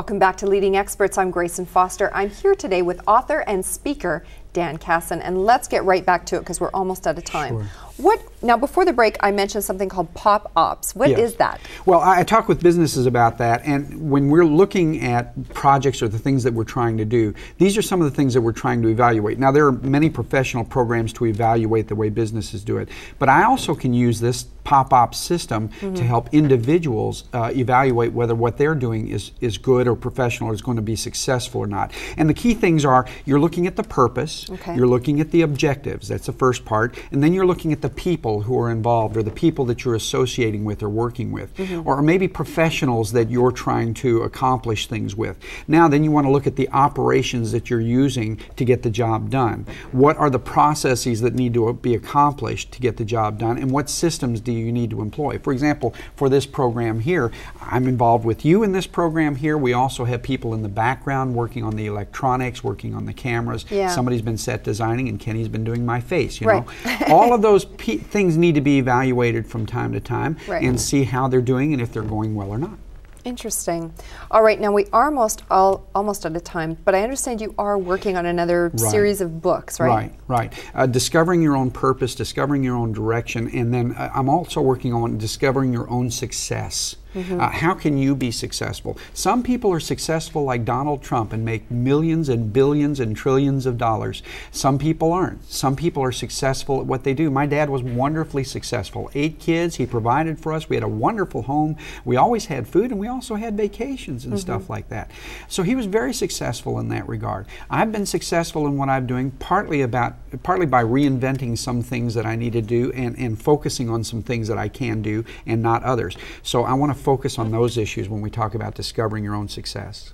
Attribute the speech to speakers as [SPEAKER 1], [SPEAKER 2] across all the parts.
[SPEAKER 1] Welcome back to Leading Experts. I'm Grayson Foster. I'm here today with author and speaker Dan Casson, and let's get right back to it because we're almost out of time.
[SPEAKER 2] Sure.
[SPEAKER 1] Now, before the break, I mentioned something called Pop Ops. What is that?
[SPEAKER 2] Well, I talk with businesses about that, and when we're looking at projects or the things that we're trying to do, these are some of the things that we're trying to evaluate. Now, there are many professional programs to evaluate the way businesses do it, but I also can use this Pop Ops system to help individuals evaluate whether what they're doing is good or professional or is going to be successful or not. And the key things are, you're looking at the purpose, you're looking at the objectives, that's the first part, and then you're looking at the people who are involved or the people that you're associating with or working with, or maybe professionals that you're trying to accomplish things with. Now then you want to look at the operations that you're using to get the job done. What are the processes that need to be accomplished to get the job done, and what systems do you need to employ? For example, for this program here, I'm involved with you in this program here. We also have people in the background working on the electronics, working on the cameras. Somebody's been set designing, and Kenny's been doing my face, you know. All of those things need to be evaluated from time to time and see how they're doing and if they're going well or not.
[SPEAKER 1] Interesting. All right, now we are almost out of time, but I understand you are working on another series of books, right?
[SPEAKER 2] Right. Discovering your own purpose, discovering your own direction, and then I'm also working on discovering your own success. How can you be successful? Some people are successful like Donald Trump and make millions and billions and trillions of dollars. Some people aren't. Some people are successful at what they do. My dad was wonderfully successful. 8 kids, he provided for us. We had a wonderful home. We always had food, and we also had vacations and stuff like that. So he was very successful in that regard. I've been successful in what I'm doing partly by reinventing some things that I need to do and focusing on some things that I can do and not others. So I want to focus on those issues when we talk about discovering your own success.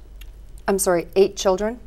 [SPEAKER 1] I'm sorry, 8 children?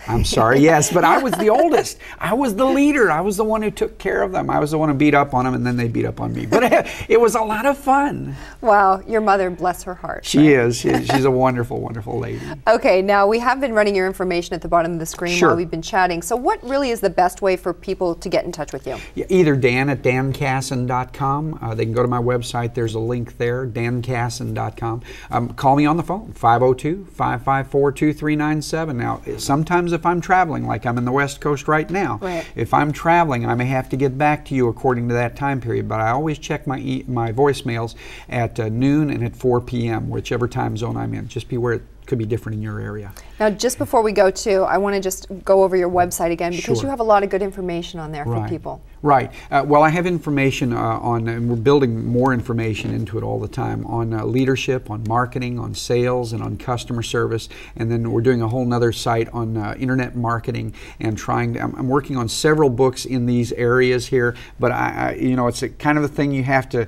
[SPEAKER 2] I'm sorry, yes, but I was the oldest. I was the leader. I was the one who took care of them. I was the one who beat up on them, and then they beat up on me. But it was a lot of fun.
[SPEAKER 1] Wow, your mother, bless her heart.
[SPEAKER 2] She is. She's a wonderful, wonderful lady.
[SPEAKER 1] Okay, now we have been running your information at the bottom of the screen while we've been chatting. So what really is the best way for people to get in touch with you?
[SPEAKER 2] Either Dan at dancasson.com. They can go to my website. There's a link there, dancasson.com. Call me on the phone, 502-554-2397. Now, sometimes if I'm traveling, like I'm in the West Coast right now, if I'm traveling, I may have to get back to you according to that time period, but I always check my voicemails at noon and at 4 p.m., whichever time zone I'm in. Just be aware it could be different in your area.
[SPEAKER 1] Now, just before we go to, I want to just go over your website again because you have a lot of good information on there for people.
[SPEAKER 2] Well, I have information on, and we're building more information into it all the time, on leadership, on marketing, on sales, and on customer service. And then we're doing a whole nother site on internet marketing and I'm working on several books in these areas here, but it's a kind of a thing you have to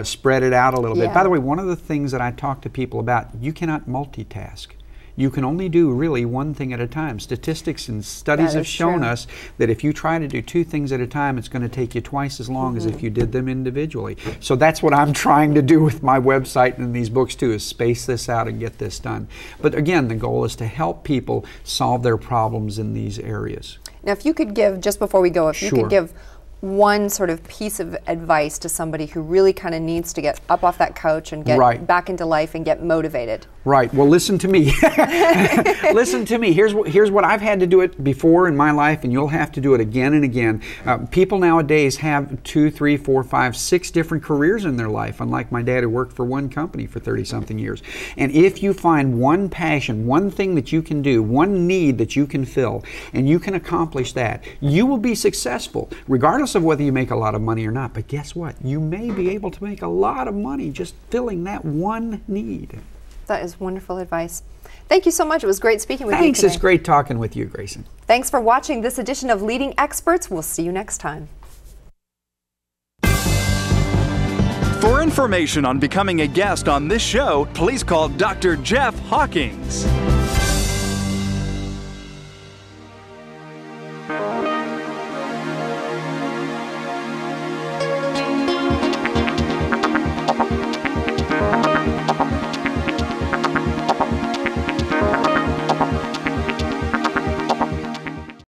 [SPEAKER 2] spread it out a little bit. By the way, one of the things that I talk to people about, you cannot multitask. You can only do really one thing at a time. Statistics and studies have shown us that if you try to do 2 things at a time, it's going to take you twice as long as if you did them individually. So that's what I'm trying to do with my website and these books too, is space this out and get this done. But again, the goal is to help people solve their problems in these areas.
[SPEAKER 1] Now, if you could give, just before we go, if you could give one sort of piece of advice to somebody who really kind of needs to get up off that couch and get back into life and get motivated.
[SPEAKER 2] Well, listen to me. Listen to me. Here's what I've had to do it before in my life, and you'll have to do it again and again. People nowadays have 2, 3, 4, 5, 6 different careers in their life, unlike my dad who worked for one company for 30-something years. And if you find one passion, one thing that you can do, one need that you can fill, and you can accomplish that, you will be successful, regardless of whether you make a lot of money or not. But guess what? You may be able to make a lot of money just filling that one need.
[SPEAKER 1] That is wonderful advice. Thank you so much. It was great speaking with you today.
[SPEAKER 2] Thanks. It's great talking with you, Grayson.
[SPEAKER 1] Thanks for watching this edition of Leading Experts. We'll see you next time.
[SPEAKER 3] For information on becoming a guest on this show, please call Dr. Jeff Hawkins.